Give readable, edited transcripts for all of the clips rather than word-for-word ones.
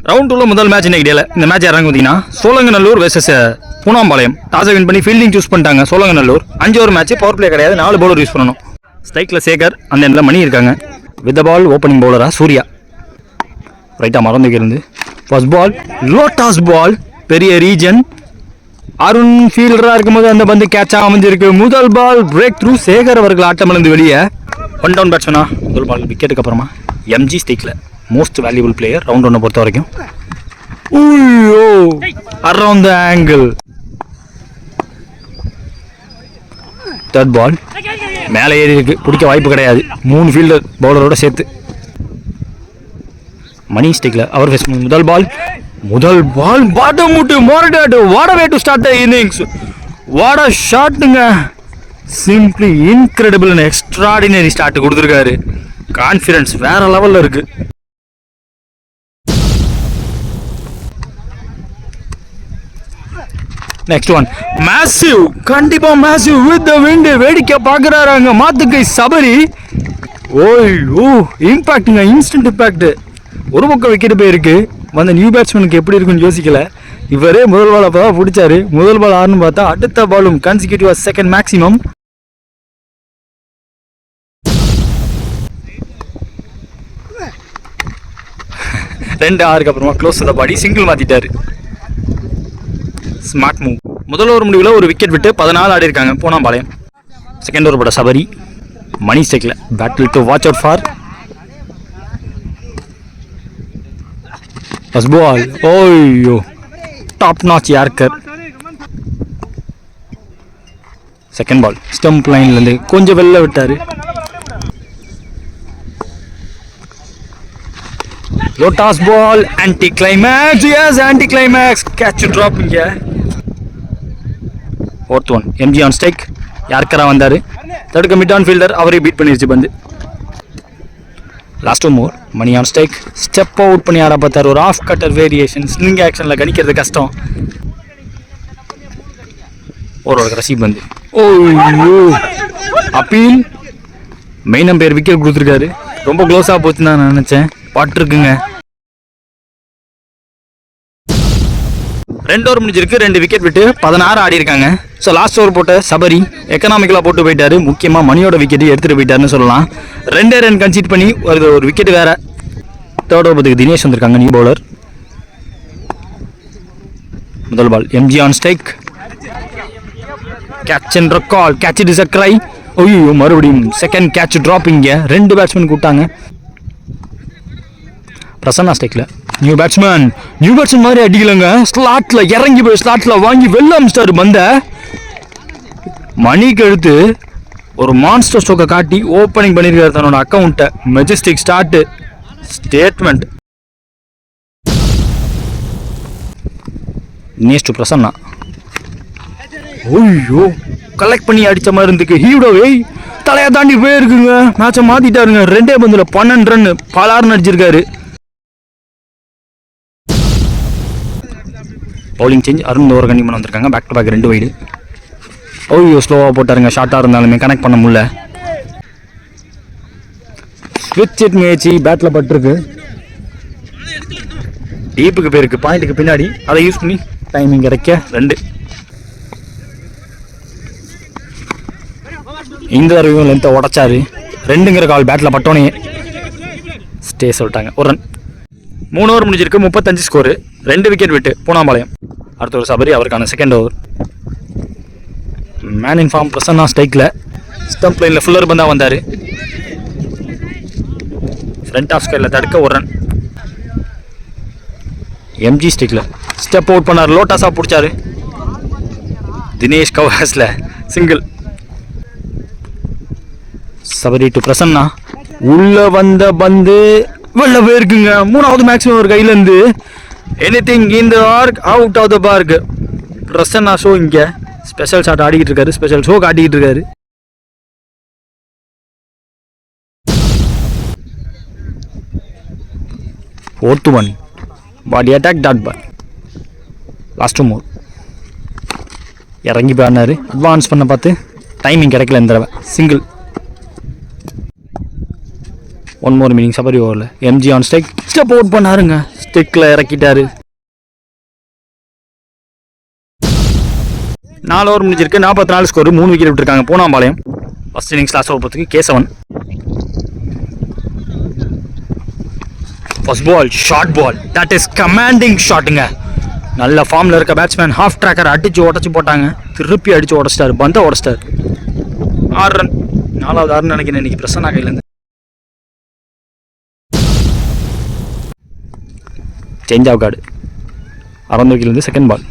Round 2ல முதல் match இன்னைக்கு டேல. இந்த மேட்ச் யாராங்க பார்த்தீங்கன்னா சோழங்கநல்லூர் வெர்சஸ் பூனாம்பாளையம். டாஸை வின் பண்ணி ஃபீல்டிங் சூஸ் பண்ணிட்டாங்க Cholinganallur. 5 over match, power play கிடையாது, 4 பவுலர் யூஸ் பண்ணணும். ஸ்ட்ரைக்கில் சேகர், அந்த எண்டில் மணி இருக்காங்க. வித் பால் ஓப்பனிங் பவுலரா சூர்யா. ரைட்டாக மறந்துக்கிறது. ஃபர்ஸ்ட் பால் லோட்டாஸ் பால், பெரிய ரீஜன். அருண் ஃபீல்டராக இருக்கும்போது அந்த பந்து கேட்சாக அமைஞ்சிருக்கு. முதல் பால் பிரேக் த்ரூ. சேகர் அவர்கள் ஆட்டமிழந்து வெளியே. 1 டவுன் பேட்ஸ்மேனா. முதல் பால் விக்கெட்டுக்கு அப்புறமா எம்ஜி ஸ்டிக்ல மோஸ்ட் வேல்யூபிள் பிளேயர் ரவுண்ட் 1 பொறுத்த வரைக்கும். Around the angle. Third ball மேலே ஏறி இருக்கு, பிடிக்க வாய்ப்பு கிடையாது. 3 ஃபீல்டர் பவுலரோட சேர்த்து. மணி ஸ்டிக்ல அவர் ஃபேஸ். முதல் பால் பாட்டம் முட்டு மோரடாட். What a way to start the innings. What a ஷாட்டுங்க. Simply incredible and extraordinary start கொடுத்துருக்காரு. கான்ஃபிடன்ஸ் வேற லெவல்ல இருக்கு. நெக்ஸ்ட் ஒன் மேசிவ், கண்டிப்பா மேசிவ் வித் த விண்ட். வேடிக்கை பார்க்குறாரு அங்க மாத்துக்கை சபரி. ஓ இம்பாக்டுங்க, இன்ஸ்டன்ட் இம்பாக்ட். ஒரு பக்கம் விக்கெட் போயிருக்கு. வந்த நியூ பேட்ஸ்மேனுக்கு எப்படி இருக்குன்னு யோசிக்கல. இவரே முதல் பால் அப்போ தான் பிடிச்சாரு. முதல் பால் ஆறுன்னு பார்த்தா அடுத்த பாலும் கன்சிக்யூட்டிவா செகண்ட் மேக்ஸிமம். ரெண்டு ஆறுக்கு அப்புறமா க்ளோஸ் த பாடி சிங்கிள் மாத்திட்டாரு. Smart move. முதல் ஓவர் முடிவில் ஒரு விக்கெட் விட்டு 14 ஆடி இருக்காங்க பூனாம்பாளையம். செகண்ட் ஓவர் போட சபரி. மணி ஸ்டெக்ல battle to watch out for. First ball ஓய்யோ top notch yorker. Second ball stump லைன்ல இருந்து கொஞ்சம் வெளில விட்டாரு. லோட்டாஸ் ball anticlimax. Yes anticlimax. Catch drop இங்க. Fourth one MG on strike. யார்கரா வந்தாரு, தடுக்க மிட் ஆன் ஃபீல்டர், அவரே பீட் பண்ணிருச்சு பந்து. Last more Mani on strike. Step out பண்ணி ஆட பார்த்தார். ஒரு ஆஃப் கட்டர் வேரியேஷன். ஸ்லிங் ஆக்ஷனில் கணிக்கிறது கஷ்டம். ஒரு ரசீப் பந்து. ஓய்யோ அப்பீல். மெயின் அம்பையர் விக்கெட் கொடுத்துருக்காரு. ரொம்ப க்ளோஸாக போச்சுன்னு நான் நினச்சேன். பட்டிருக்குங்க. 2 ஓவர் முடிஞ்சிருக்கு. 2 விக்கெட் விட்டு 16 ஆடி இருக்காங்க. ஸோ லாஸ்ட் ஓவர் போட்ட சபரி எக்கனாமிக்கலாக போட்டு போயிட்டாரு. முக்கியமாக மணியோட விக்கெட்டு எடுத்துகிட்டு போயிட்டாருன்னு சொல்லலாம். 2 ரன் கன்சீட் பண்ணி ஒரு விக்கெட் வேற. தேர்ட் ஓவர் பத்துக்கு தினேஷ் வந்திருக்காங்க, நியூ பவுலர். முதல் ball MG on strike. Catch and recall. Catch it is a cry. ஐயோ மறுபடியும் செகண்ட் கேட்ச் டிராப். இங்க 2 பேட்ஸ்மேன் கூட்டாங்க. பிரசன்னா ஸ்டேக்ல நியூ பேட்ஸ்மேன் மாதிரி அடிக்கலங்க. ஸ்லாட்ல இறங்கி போய் ஸ்லாட்ல வாங்கி வெள்ள அமிச்சிட்டாரு பந்த. மணிக்கு எடுத்து ஒரு மான்ஸ்டர் ஸ்ட்ரோக்கை காட்டி ஓப்பனிங் பண்ணியிருக்காரு தன்னோட அக்கௌண்ட்டை. Majestic start. Statement. Next Prasanna. ஓய்யோ கலெக்ட் பண்ணி அடிச்ச மாதிரி இருந்துக்கு. ஹீரோவே தலையை தாண்டி போயிருக்குங்க. மேட்சை மாத்திட்டாருங்க. 2 பந்துல 12 ரன் பலாருன்னு அடிச்சிருக்காரு. Bowling change. அருண் ஓவர் கண்டிப்பாக வந்திருக்காங்க. Back to back 2 wide. ஓய்யோ ஸ்லோவாக போட்டாருங்க. ஷார்ட்டாக இருந்தாலுமே கனெக்ட் பண்ண முடியல. ஸ்விட்ச் இட் மேட்சி பேட்டில் பட்டிருக்கு. டீப்புக்கு போயிருக்கு, பாயிண்ட்டுக்கு பின்னாடி. அதை யூஸ் பண்ணி டைமிங் கிடைக்க 2. இந்த தடவையும் லென்த்தை உடச்சாரு. 2ங்கிற கால் பேட்டில் பட்டோனே ஸ்டே சொல்லிட்டாங்க. ஒரு ரன். 3 ஓவர் முடிஞ்சிருக்கு. 35 ஸ்கோரு. 2 விக்கெட் விட்டு பூனாம்பாளையம். அடுத்த ஒரு சபரி, அவருக்கான second over. Man in form Prasanna ஸ்ட்ரைக்கில். ஸ்டம்ப் லைனில் ஃபுல்லர் பந்தா வந்தார். ஃப்ரண்ட் ஆஃப் ஸ்கொயரில் தடுக்க 1 ரன். எம்ஜி ஸ்டிக்ல ஸ்டெப் அவுட் பண்ணார். லோட்டாஸாக பிடிச்சாரு. தினேஷ் கவாஸில் சிங்கிள். சபரி டு பிரசன்னா. உள்ள வந்த பந்து வெளில போயிருக்குங்க. 3வது மேக்ஸிமம் ஒரு கையிலேருந்து. Anything in the arc, out of the park. Prasanna show இங்கே ஸ்பெஷல் ஷாட் ஆடிக்கிட்டு இருக்காரு. ஸ்பெஷல் ஷோ காட்டிக்கிட்டு இருக்காரு. Fourth one body attack dot ball. Last more இறங்கி போனாரு. அட்வான்ஸ் பண்ண பார்த்து டைமிங் கிடைக்கல இந்த தடவை. சிங்கிள். ஒன் மோர் மீனிங் சபரி ஓவரில் எம்ஜி ஆன் ஸ்டெக் ஸ்டெப் அவுட் பண்ணாருங்க. ஸ்டெக்கில் இறக்கிட்டாரு. 4 ஓவர் முடிஞ்சிருக்கு. 44 ஸ்கோர். 3 விக்கெட் விட்டுருக்காங்க Poonampalayam. First innings last over போகிறதுக்கு Kesavan. First ball short ball. That is commanding ஷாட்டுங்க. நல்ல ஃபார்மில் இருக்க பேட்ஸ்மேன் ஹாஃப் ட்ராக்கர் அடித்து உடச்சி போட்டாங்க. திருப்பி அடித்து உடச்சிட்டாரு. பந்தை உடச்சிட்டாரு. 6 ரன். 4வது 6 நினைக்கிறேன் இன்னைக்கு பிரசன்னா கையிலேருந்து. Change of guard. அறந்தூக்கிலேருந்து செகண்ட் பால்.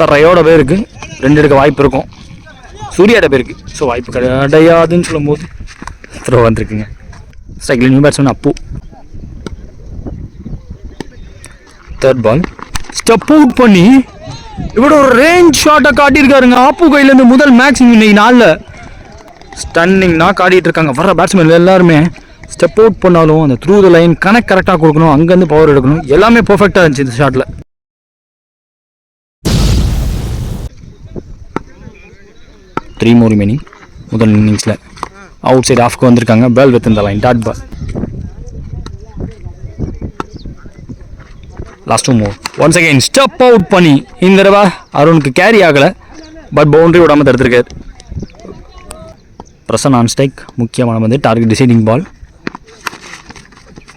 தரையோட பேருக்கு 2 எடுக்க வாய்ப்பு இருக்கும். சூர்யாட பேருக்கு. ஸோ வாய்ப்பு கிடையாதுன்னு சொல்லும் போது த்ரோ வந்திருக்குங்க. ஸ்ட்ரைக்கில் நியூ பேட்ஸ்மேன் அப்பு. தேர்ட் பால் ஸ்டெப் அவுட் பண்ணி இவ்வளோ ஒரு ரேஞ்ச் ஷாட்டை காட்டியிருக்காருங்க. அப்பு கையிலேருந்து முதல் மேக்ஸிமம் இன்னைக்கு நாளில் ஸ்டன்னிங்னா காட்டிகிட்டு இருக்காங்க. வர்ற பேட்ஸ்மேன் எல்லாருமே ஸ்டெப் அவுட் பண்ணாலும் அந்த த்ரூ த லைன் கனெக்ட் கரெக்டாக கொடுக்கணும். அங்கேருந்து பவர் எடுக்கணும். எல்லாமே பர்ஃபெக்டாக இருந்துச்சு இந்த ஷாட்டில். Three more remaining. முதல் இன்னிங்ஸில் அவுட் சைட் ஆஃப்க்கு வந்திருக்காங்க. பால் வித் இந்த லைன். Dot ball. Last 2 move. Once again step out பண்ணி இந்த தடவை அருணுக்கு கேரி ஆகலை. பட் பவுண்டரி விடாமல் தடுத்துருக்காரு. Prasan on strike. முக்கியமான வந்து டார்கெட் டிசைடிங் பால்.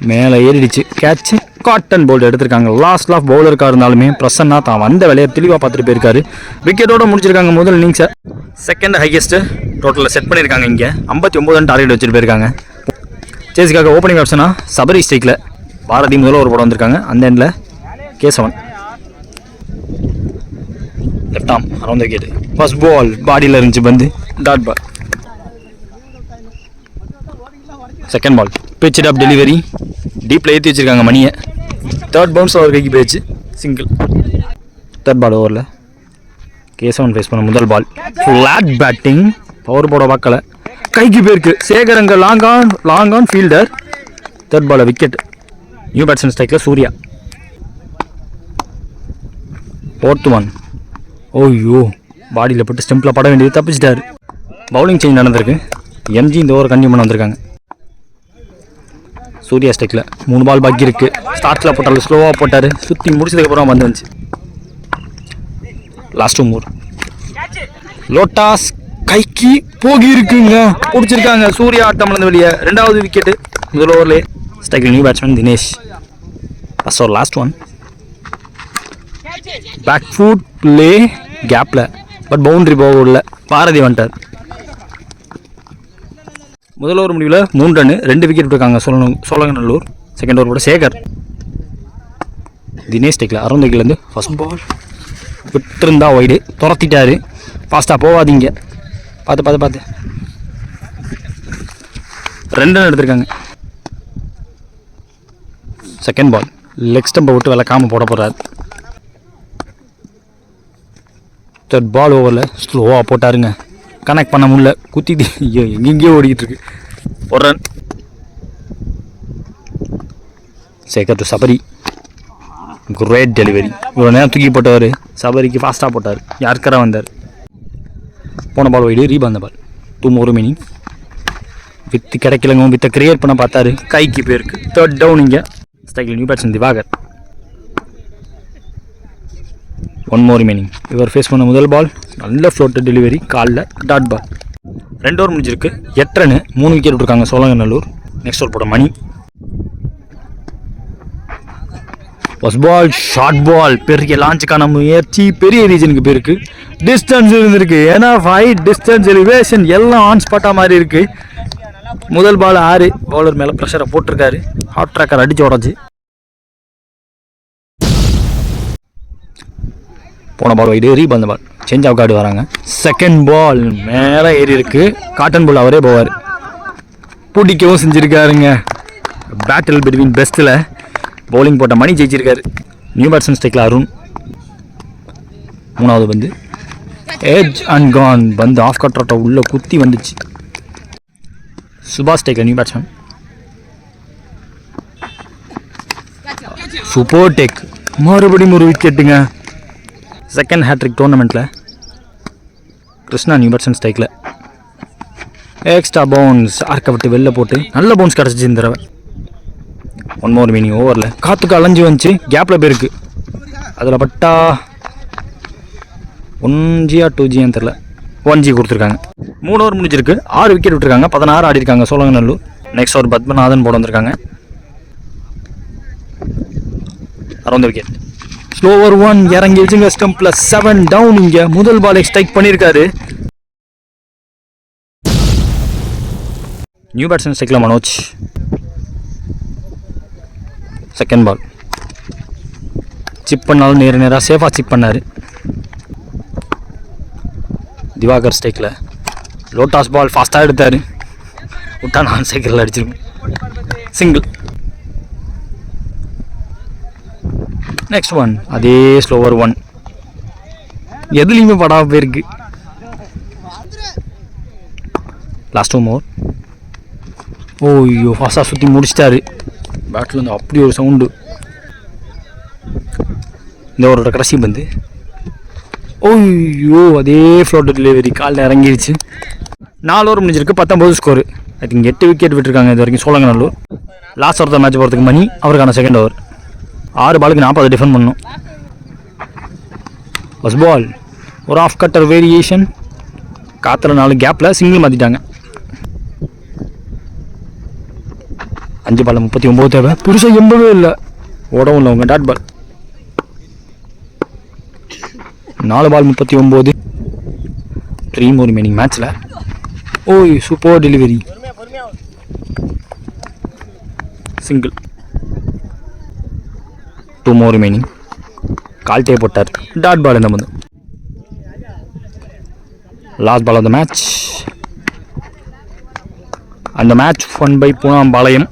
மேலே ஏறிடுச்சு. கேட்ச். காட்டன் போல்டு எடுத்திருக்காங்க. லாஸ்ட் ஆஃப் பவுலருக்காக இருந்தாலுமே பிரசன்னா தான் வந்த வேலையை தெளிவாக பார்த்துட்டு போயிருக்காரு. விக்கெட்டோட முடிச்சிருக்காங்க முதல் இன்னிங்ஸை. செகண்ட் ஹையஸ்ட்டு டோட்டலில் செட் பண்ணியிருக்காங்க. இங்கே 59 டார்கெட் வச்சுட்டு போயிருக்காங்க. சேஸுக்காக ஓப்பனிங் ஆப்ஷனா சபரி ஸ்ட்ரைக்கில் பாரதி முதல்ல ஒரு படம் வந்திருக்காங்க. அந்த எண்டில் Kesavan. Left arm around wicket. First ball பாடியில் இருந்துச்சு பந்து. Dot ball. Second ball pitch up delivery. டீப்பில் ஏற்றி வச்சுருக்காங்க மணியை. தேர்ட் பவுன்ஸ் அவர் கைக்கு போயிடுச்சு. சிங்கிள். தேர்ட் பால் ஓவரில் கேசவன் ஃபேஸ் பண்ண முதல் பால். Flat batting. பவர் போட பார்க்கல. கைக்கு போயிருக்கு. சேகரங்க long on fielder. Third ball wicket. New batsman ஸ்ட்ரைக்கில் சூர்யா. 4th one. ஓய்யோ பாடியில் போட்டு ஸ்டெம்பில் பட வேண்டியது தப்பிச்சிட்டாரு. பவுலிங் சேஞ்ச் நடந்திருக்கு. எம்ஜி இந்த ஓவர் கண்டினியூ பண்ண வந்திருக்காங்க. சூர்யா ஸ்ட்ரைக்கில் 3 பால் பாக்கி இருக்குது. ஸ்டார்ட்டில் போட்டாலும் ஸ்லோவாக போட்டார். சுற்றி முடிச்சதுக்கப்புறம் வந்து வந்துச்சு. Last 2 move. லோட்டாஸ் கைக்கு போகி இருக்குங்க. பிடிச்சிருக்காங்க. சூர்யா ஆட்டம் இருந்து வெளியே. 2வது விக்கெட்டு முதல் ஓவர்லேயே. ஸ்ட்ரைக்கில் new batsman Dinesh. First over last one. Back foot play கேப்பில். பட் பவுண்டரி போகல. பாரதி வந்துட்டார். முதல் ஓவர் முடிவில் 3 ரன் 2 விக்கெட் விட்டுருக்காங்க சோழங்கநல்லூர். செகண்ட் ஓவர் கூட சேகர். தினேஷ் ஸ்ட்ரைக்கில் அரௌண்ட் விக்கெட்லேருந்து ஃபர்ஸ்ட் பால் விட்டுருந்தா ஒய்டு. துரத்திட்டாரு. ஃபாஸ்ட்டாக போகாதீங்க. பார்த்து 2 ரன் எடுத்திருக்காங்க. செகண்ட் பால் லெக் ஸ்டம்பை விட்டு விளக்காமல் போட போகிறார். தேர்ட் பால் ஓவரில் ஸ்லோவாக போட்டாருங்க. கனெக்ட் பண்ண முடியல. குத்தி எங்கெங்கேயோ ஓடிக்கிட்டு இருக்கு. 1 run. Sekar to Sabari. Great delivery. இவ்வளோ நேரம் தூக்கி போட்டவர் சபரிக்கு ஃபாஸ்ட்டாக போட்டார். யாருக்கரா வந்தார். போன பால் வைடு. ரீபாந்த பால். 2 மோர் மீனிங். வித்து கிடைக்கலங்க. வித்தை கிரியேட் பண்ண பார்த்தாரு. கைக்கு போயிருக்கு. Third down. இங்கே ஸ்ட்ரைக்கில் நியூ பேட்ஸ்மேன் திவாகர். 1 மோர் மீனிங். இவர் ஃபேஸ் பண்ண முதல் பால் நல்ல ஃப்ளோட்டு டெலிவரி. காலில் டாட் பால். 2 ஓவர் முடிஞ்சிருக்கு. 8 ரன் 3 விக்கெட் விட்டுருக்காங்க சோழங்கநல்லூர். நெக்ஸ்ட் ஓவர் போட மணி. ஃபர்ஸ்ட் பால் ஷார்ட் பால். பெரிய லான்ச்சுக்கான முயற்சி. பெரிய ரீஜனுக்கு போயிருக்கு. டிஸ்டன்ஸ் இருந்திருக்கு. ஏன்னா ஹைட் டிஸ்டன்ஸ் எலிவேஷன் எல்லாம் ஆன் ஸ்பாட்டாக மாதிரி இருக்குது. முதல் பால் 6. பவுலர் மேலே ப்ரெஷரை போட்டிருக்காரு. ஹாட் ட்ராக்கர் அடித்து உடச்சி. போன பால் வைடு. ரீபாந்த பால். சேஞ்ச் ஆஃப் கார்டு வராங்க. செகண்ட் பால் மேலே ஏறி இருக்கு. காட்டன் பால் அவரே போவார். பிடிக்கவும் செஞ்சுருக்காருங்க. பேட்டில் பிட்வீன் பெஸ்ட்டில் பவுலிங் போட்ட மணி ஜெயிச்சிருக்காரு. நியூ பேட்ஸ்மேன் ஸ்ட்ரைக்கில் அருண். 3வது பந்து எட்ஜ் அண்ட் கான். பந்து ஆஃப் கட்ரோட்டை உள்ளே குத்தி வந்துச்சு. சுபாஷ் ஸ்ட்ரைக்கில் நியூ பேட்ஸ்மேன். Super take. மறுபடியும் ஒரு விக்கெட்டுங்க. செகண்ட் ஹேட்ரிக் டோர்னமெண்ட்டில் கிருஷ்ணா நியூ பேட்ஸ்மேன் ஸ்ட்ரைக்கில். எக்ஸ்ட்ரா பவுன்ஸ் ஆர்க்க விட்டு வெளில போட்டு நல்ல பவுன்ஸ் கிடச்சிச்சு இந்த தடவை. 1 more மீனிங் ஓவரில் காற்றுக்கு அலைஞ்சு வந்துச்சு, கேப்பில் போயிருக்கு. அதில் பட்டா 1G or 2G தெரில, 1G கொடுத்துருக்காங்க. 3 ஓவர் முடிஞ்சிருக்கு, 6 விக்கெட் விட்டுருக்காங்க, 16 ஆடி இருக்காங்க சோழங்கநல்லூர். நெக்ஸ்ட் ஓவர் பத்மநாதன் போட வந்திருக்காங்க. Around wicket. ஸ்லோவர் 1 இறங்கிடுச்சுங்க ஸ்டம்பில். 7 டவுன். இங்கே முதல் பால் ஸ்ட்ரைக் பண்ணியிருக்காரு. நியூ பேட்ஸ்மேன் ஸ்ட்ரைக்கில் மனோஜ். செகண்ட் பால் சிப் பண்ணாலும் நேராக சேஃபாக சிப் பண்ணார். திவாகர் ஸ்ட்ரைக்கில். லோட்டாஸ் பால் ஃபாஸ்ட்டாக எடுத்தார், விட்டா நான் சைக்கிளில் அடிச்சிருக்கேன். சிங்கிள். நெக்ஸ்ட் ஒன் அதே ஸ்லோவர் 1, எதுலேயுமே படாமல் போயிருக்கு. Last 2 more. ஓய்யோ ஃபாஸ்ட்டாக சுற்றி முடிச்சிட்டாரு. பேட்டில் இருந்து அப்படி ஒரு சவுண்டு. இந்த ஒரு கடைசி பந்து. ஓய்யோ அதே ஃப்ளோட் டெலிவரி காலில் இறங்கிடுச்சு. 4 ஓவர் முடிஞ்சிருக்கு, 19 ஸ்கோரு. ஐ திங்க் 8 விக்கெட் விட்டுருக்காங்க இது வரைக்கும் சோழங்கநல்லூர். லாஸ்ட் ஓவர் தான் மேட்ச் போகிறதுக்கு மணி அவருக்கான செகண்ட் ஓவர். 6 பாலுக்கு 40 டிஃபெண்ட் பண்ணணும். ஃபர்ஸ்ட் பால் ஒரு ஆஃப் கட்டர் வேரியேஷன், காற்றுல 4 கேப்பில் சிங்கிள் மாற்றிட்டாங்க. 5 பால் 39 தேவை, புதுசாக 80 இல்லை, ஓடவும் இல்லை. உங்க dot ball 4 ball 39. 3 more remaining மேட்ச்சில். ஓய் super delivery, single. 2 more remaining. கால் டே போட்டார், டாட் பால் இந்த வந்து. Last ball of the match. அந்த மேட்ச் won by பூனாம்பாளையம்.